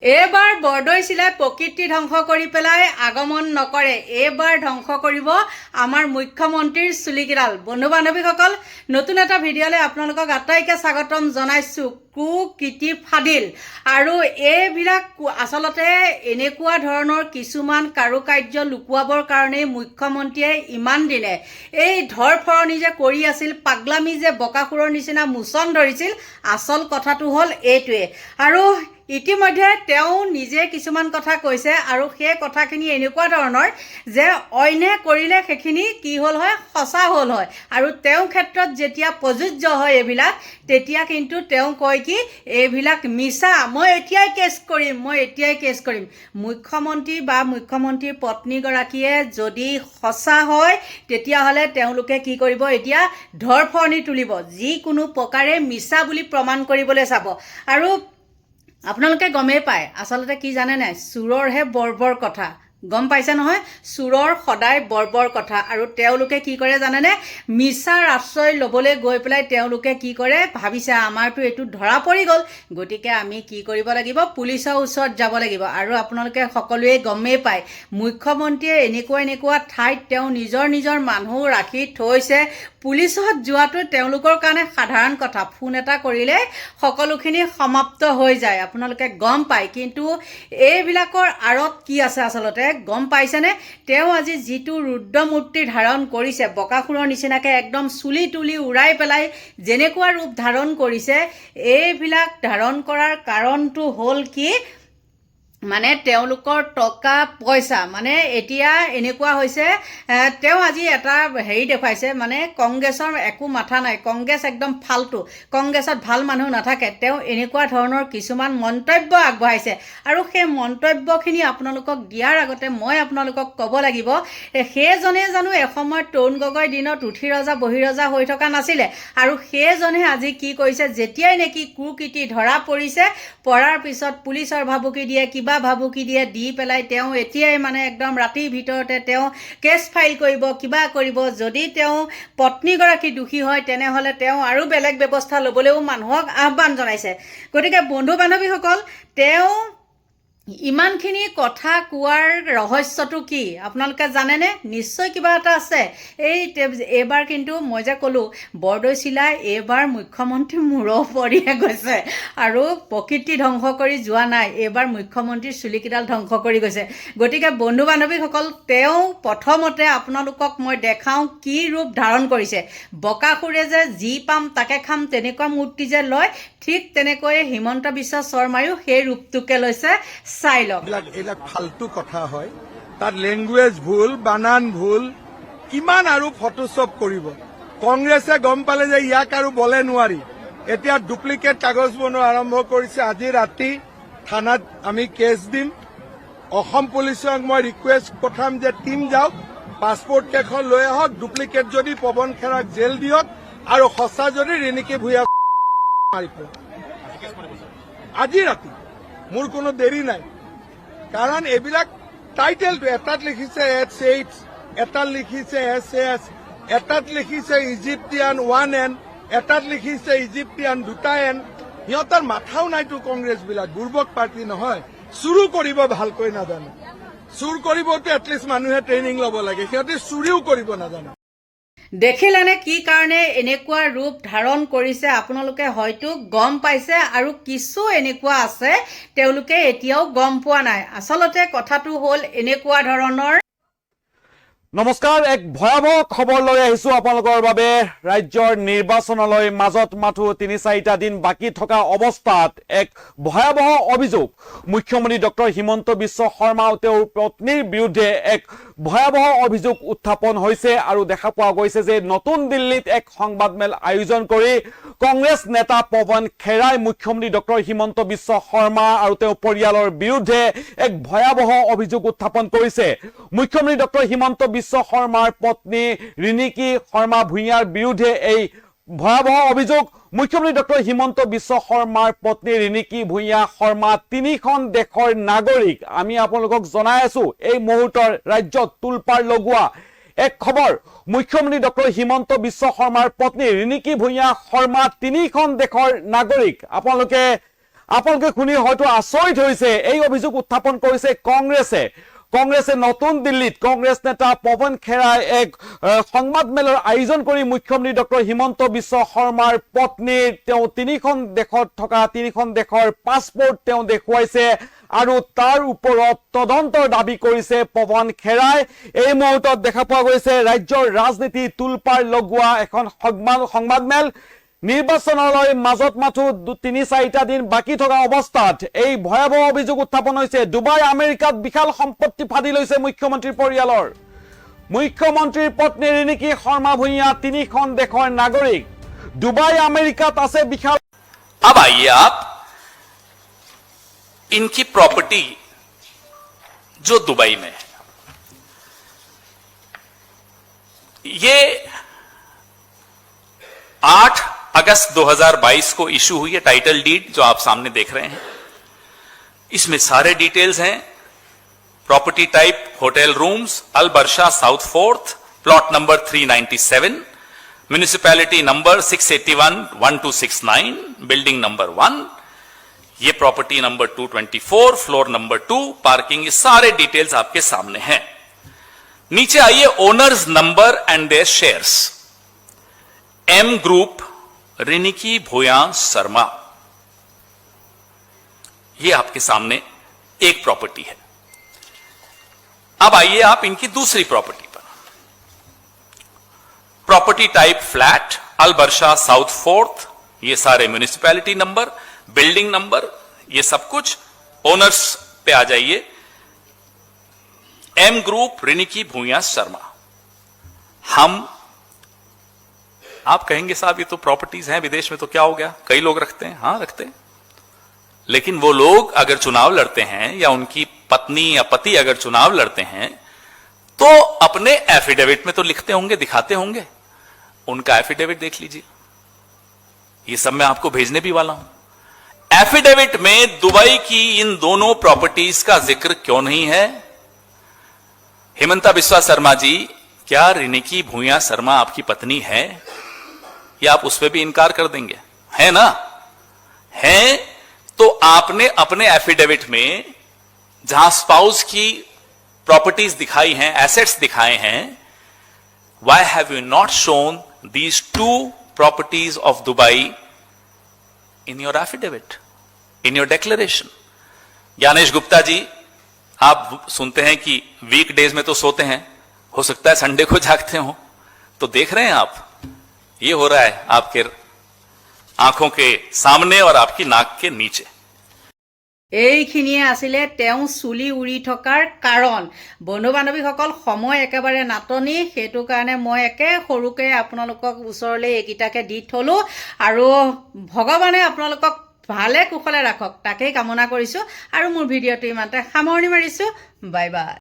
এইবাৰ বৰদৈচিলাই প্ৰকৃতি ধ্বংস কৰি পেলাই আগমন নকৰে। এইবাৰ ধ্বংস কৰিব আমাৰ মুখ্যমন্ত্ৰীৰ চুলিকেইডাল। বন্ধু বান্ধৱীসকল, নতুন এটা ভিডিঅ'লৈ আপোনালোকক আটাইকে স্বাগতম জনাইছোঁ। কুকীৰ্তি ফাদিল আৰু এইবিলাক আচলতে এনেকুৱা ধৰণৰ কিছুমান কাৰুকাৰ্য লুকুৱাবৰ কাৰণেই মুখ্যমন্ত্ৰীয়ে ইমান দিনে এই ধৰফৰণি যে কৰি আছিল, পাগলামি যে বকাসুৰৰ নিচিনা মোচন ধৰিছিল, আচল কথাটো হ'ল এইটোৱে। আৰু ইতিমধ্যে তেওঁ নিজে কিছুমান কথা কৈছে আৰু সেই কথাখিনি এনেকুৱা ধৰণৰ যে অইনে কৰিলে সেইখিনি কি হ'ল হয়, সঁচা হ'ল হয়। আৰু তেওঁৰ ক্ষেত্ৰত যেতিয়া প্ৰযোজ্য হয় এইবিলাক, তেতিয়া কিন্তু তেওঁ কয় কি এইবিলাক মিছা, মই এতিয়াই কেছ কৰিম। মুখ্যমন্ত্ৰী বা মুখ্যমন্ত্ৰীৰ পত্নীগৰাকীয়ে যদি সঁচা হয় তেতিয়াহ'লে তেওঁলোকে কি কৰিব, এতিয়া ধৰফৰণি তুলিব, যিকোনো প্ৰকাৰে মিছা বুলি প্ৰমাণ কৰিবলৈ চাব। আৰু আপোনালোকে গমেই পায়, আচলতে কি জানে নাই, চোৰৰহে বৰ্বৰ কথা, গম পাইছে নহয়, চোৰৰ সদায় বৰ্বৰ কথা। আৰু তেওঁলোকে কি কৰে জানেনে, মিছাৰ আশ্ৰয় ল'বলৈ গৈ পেলাই তেওঁলোকে কি কৰে, ভাবিছে আমাৰতো এইটো ধৰা পৰি গ'ল, গতিকে আমি কি কৰিব লাগিব, পুলিচৰ ওচৰত যাব লাগিব। আৰু আপোনালোকে সকলোৱে গমেই পায়, মুখ্যমন্ত্ৰীয়ে এনেকুৱা ঠাইত তেওঁ নিজৰ মানুহ ৰাখি থৈছে। পুলিচত যোৱাটো তেওঁলোকৰ কাৰণে সাধাৰণ কথা, ফোন এটা কৰিলে সকলোখিনি সমাপ্ত হৈ যায়, আপোনালোকে গম পায়। কিন্তু এইবিলাকৰ আঁৰত কি আছে আচলতে গম পাইছেনে? তেওঁ আজি যিটো ৰুদ্ৰমূৰ্তি ধাৰণ কৰিছে, বকাসুৰৰ নিচিনাকৈ একদম চুলি তুলি উৰাই পেলাই যেনেকুৱা ৰূপ ধাৰণ কৰিছে, এইবিলাক ধাৰণ কৰাৰ কাৰণটো হ'ল কি, মানে তেওঁলোকৰ টকা পইচা, মানে এতিয়া এনেকুৱা হৈছে, তেওঁ আজি এটা হেৰি দেখুৱাইছে, মানে কংগ্ৰেছৰ একো মাথা নাই, কংগ্ৰেছ একদম ফাল্টু, কংগ্ৰেছত ভাল মানুহ নাথাকে, তেওঁ এনেকুৱা ধৰণৰ কিছুমান মন্তব্য আগবঢ়াইছে। আৰু সেই মন্তব্যখিনি আপোনালোকক দিয়াৰ আগতে মই আপোনালোকক ক'ব লাগিব, সেইজনে জানো এসময়ত তৰুণ গগৈৰ দিনত উঠি ৰজা বহি ৰজা হৈ থকা নাছিলে? আৰু সেইজনে আজি কি কৰিছে, যেতিয়াই নেকি কুকীৰ্তি ধৰা পৰিছে, পৰাৰ পিছত পুলিচৰ ভাবুকি দিয়ে, কিবা ভাবুকি দিয়ে, দি পেলাই তেওঁ এতিয়াই মানে একদম ৰাতিৰ ভিতৰতে তেওঁ কেছ ফাইল কৰিব, কিবা কৰিব। যদি তেওঁ পত্নীগৰাকী দোষী হয় তেনেহ'লে তেওঁ আৰু বেলেগ ব্যৱস্থা ল'বলৈও মানুহক আহ্বান জনাইছে। গতিকে বন্ধু বান্ধৱীসকল, তেওঁ ইমানখিনি কথা কোৱাৰ ৰহস্যটো কি আপোনালোকে জানেনে? নিশ্চয় কিবা এটা আছে। এইবাৰ কিন্তু মই যে ক'লোঁ, বৰদৈচিলাই এইবাৰ মুখ্যমন্ত্ৰী মূৰৰ ওপৰিহে গৈছে আৰু প্ৰকৃতি ধ্বংস কৰি যোৱা নাই, এইবাৰ মুখ্যমন্ত্ৰীৰ চুলিকেইডাল ধ্বংস কৰি গৈছে। গতিকে বন্ধু বান্ধৱীসকল, তেওঁ প্ৰথমতে আপোনালোকক মই দেখাওঁ কি ৰূপ ধাৰণ কৰিছে। বকাসুৰে যে যি পাম তাকে খাম তেনেকুৱা মূৰ্তি যে লয়, ঠিক তেনেকৈ হিমন্ত বিশ্ব শৰ্মায়ো সেই ৰূপটোকে লৈছে, চাই লওক। এইবিলাক ফাল্টু কথা হয়, তাত লেংগুৱেজ ভুল, বানান ভুল, কিমান আৰু ফটোশ্বপ কৰিব। কংগ্ৰেছে গম পালে যে ইয়াক আৰু বলে নোৱাৰি, এতিয়া ডুপ্লিকেট কাগজ বনোৱা আৰম্ভ কৰিছে। আজি ৰাতি থানাত আমি কেছ দিম। অসম পুলিচক মই ৰিকুৱেষ্ট পঠাম যে টিম যাওক, পাছপৰ্ট কেইখন লৈ আহক, ডুপ্লিকেট যদি পৱন খেৰাক জেল দিয়ক, আৰু সঁচা যদি ৰিণিকী ভূঞা মাৰি পেলাওক আজি ৰাতি। মোৰ কোনো দেৰি নাই, কাৰণ এইবিলাক টাইটেলটো এটাত লিখিছে H8, এটাত লিখিছে SS, এটাত লিখিছে ইজিপ্টিয়ান 1N, এটাত লিখিছে ইজিপ্টিয়ান 2N। সিহঁতৰ মাথাও নাইতো কংগ্ৰেছবিলাক, বুৰ্বক পাৰ্টি নহয়, চুৰো কৰিব ভালকৈ নাজানে। চুৰ কৰিবতো এটলিষ্ট মানুহে ট্ৰেইনিং ল'ব লাগে, সিহঁতে চুৰিও কৰিব নাজানে। দেখিলেনে কি কাৰণে এনেকুৱা ৰূপ ধাৰণ কৰিছে? আপোনালোকে হয়তো গম পাইছে, আৰু কিছু এনেকুৱা আছে তেওঁলোকে এতিয়াও গম পোৱা নাই। আচলতে কথাটো হ'ল এনেকুৱা ধৰণৰ। নমস্কাৰ, এক ভয়াৱহ খবৰ লৈ আহিছোঁ আপোনালোকৰ বাবে। ৰাজ্যৰ নিৰ্বাচনলৈ মাজত মাথো ৩-৪টা দিন বাকী থকা অৱস্থাত এক ভয়াৱহ অভিযোগ মুখ্যমন্ত্ৰী ডক্টৰ হিমন্ত বিশ্ব শৰ্মা আৰু তেওঁৰ পত্নীৰ বিৰুদ্ধে এক ভয়াৱহ অভিযোগ উত্থাপন হৈছে। আৰু দেখা পোৱা গৈছে যে নতুন দিল্লীত এক সংবাদমেল আয়োজন কৰি কংগ্ৰেছ নেতা পৱন খেৰাই মুখ্যমন্ত্ৰী ডক্টৰ হিমন্ত বিশ্ব শৰ্মা আৰু তেওঁৰ পৰিয়ালৰ বিৰুদ্ধে এক ভয়াৱহ অভিযোগ উত্থাপন কৰিছে। মুখ্যমন্ত্ৰী ডক্টৰ হিমন্ত বিশ্ব শৰ্মাৰ পত্নী ৰিণিকী শৰ্মা ভূঞাৰ বিৰুদ্ধে এই ভয়াৱহ অভিযোগ। মুখ্যমন্ত্ৰী ডক্টৰ হিমন্ত বিশ্ব শৰ্মাৰ পত্নী ৰিণিকী ভূঞা শৰ্মা 3খন দেশৰ নাগৰিক। আমি আপোনালোকক জনাই আছো এই মুহূৰ্তৰ ৰাজ্যত তুলপাৰ লগোৱা এক খবৰ। মুখ্যমন্ত্ৰী ডক্টৰ হিমন্ত বিশ্ব শৰ্মাৰ পত্নী ৰিণিকী ভূঞা শৰ্মা 3খন দেশৰ নাগৰিক। আপোনালোকে আপোনালোকে শুনি হয়তো আচৰিত হৈছে এই অভিযোগ উত্থাপন কৰিছে কংগ্ৰেছে নতুন দিল্লীত কংগ্ৰেছ নেতা পৱন খেৰাই এক সংবাদ মেলৰ আয়োজন কৰি মুখ্যমন্ত্ৰী ডক্টৰ হিমন্ত বিশ্ব শৰ্মাৰ পত্নীৰ তেওঁ তিনিখন দেশৰ পাছপোৰ্ট তেওঁ দেখুৱাইছে আৰু তাৰ ওপৰত তদন্তৰ দাবী কৰিছে পৱন খেৰাই। এই মুহূৰ্তত দেখা পোৱা গৈছে ৰাজ্যৰ ৰাজনীতি তুলপাৰ লগোৱা এখন সংবাদমেল। নিৰ্বাচনলৈ মাজত মাথো ৩-৪টা দিন বাকী থকা অৱস্থাত এই ভয়াৱহ অভিযোগ উত্থাপন হৈছে। ডুবাই আমেৰিকাত বিশাল সম্পত্তি ফাদি লৈছে মুখ্যমন্ত্ৰীৰ পৰিয়ালৰ। মুখ্যমন্ত্ৰীৰ পত্নী ৰিণিকী শৰ্মা ভূঞা ৩খন দেশৰ নাগৰিক। ডুবাই আমেৰিকাত আছে বিশাল। अब आइए आप इनकी प्रॉपर्टी जो दुबई में है, ये 8 अगस्त 2022 को इशू हुई है टाइटल डीड जो आप सामने देख रहे हैं। इसमें सारे डिटेल्स हैं। Property type hotel rooms, Al Barsha south fourth, plot number 397, municipality number 681-1269, building number 1, ये property number 224, floor number 2, parking, ये सारे डिटेल्स आपके सामने हैं। नीचे आइए owners number and their shares. M group, Riniki Bhuyan Sharma, ये आपके सामने एक प्रॉपर्टी है। अब आइए आप इनकी दूसरी प्रॉपर्टी पर। प्रॉपर्टी टाइप फ्लैट, अल बर्शा साउथ फोर्थ, ये सारे म्युनिसिपैलिटी नंबर, बिल्डिंग नंबर, ये सब कुछ। ओनर्स पे आ जाइए। M group, Riniki Bhuyan Sharma. आप कहेंगे साहब ये तो प्रॉपर्टीज हैं विदेश में, तो क्या हो गया, कई लोग रखते हैं। हां रखते हैं, लेकिन वो लोग अगर चुनाव लड़ते हैं या उनकी पत्नी या पति अगर चुनाव लड़ते हैं तो अपने एफिडेविट में तो लिखते होंगे, दिखाते होंगे। उनका एफिडेविट देख लीजिए, ये सब मैं आपको भेजने भी वाला हूं। एफिडेविट में दुबई की इन दोनों प्रॉपर्टीज का जिक्र क्यों नहीं है? हिमंता बिस्वा शर्मा जी, क्या रिनिकी भूया शर्मा आपकी पत्नी है? या आप उस पर भी इनकार कर देंगे? है ना? है तो आपने अपने एफिडेविट में जहां स्पाउस की प्रॉपर्टीज दिखाई हैं, एसेट्स दिखाए हैं, why have you not shown these two properties of Dubai in your affidavit, in your declaration? Gyanesh Gupta ji, आप सुनते हैं कि वीकडेज में तो सोते हैं, हो सकता है संडे को जागते हो, तो देख रहे हैं आप ये हो रहा है आपके आंखों के सामने और आपकी नाक के नीचे। এইখিনিয়ে আছিলে তেওঁ চুলি উৰি থকাৰ কাৰণ। বন্ধু বান্ধৱীসকল, সময় একেবাৰে নাটনি, সেইটো কাৰণে মই একে সৰুকৈ আপোনালোকক ওচৰলৈ এইকেইটাকে দি থলোঁ। আৰু ভগৱানে আপোনালোকক ভালে কুশলে ৰাখক তাকেই কামনা কৰিছোঁ। আৰু মোৰ ভিডিঅ'টো ইমানতে সামৰণি মাৰিছোঁ। Bye bye.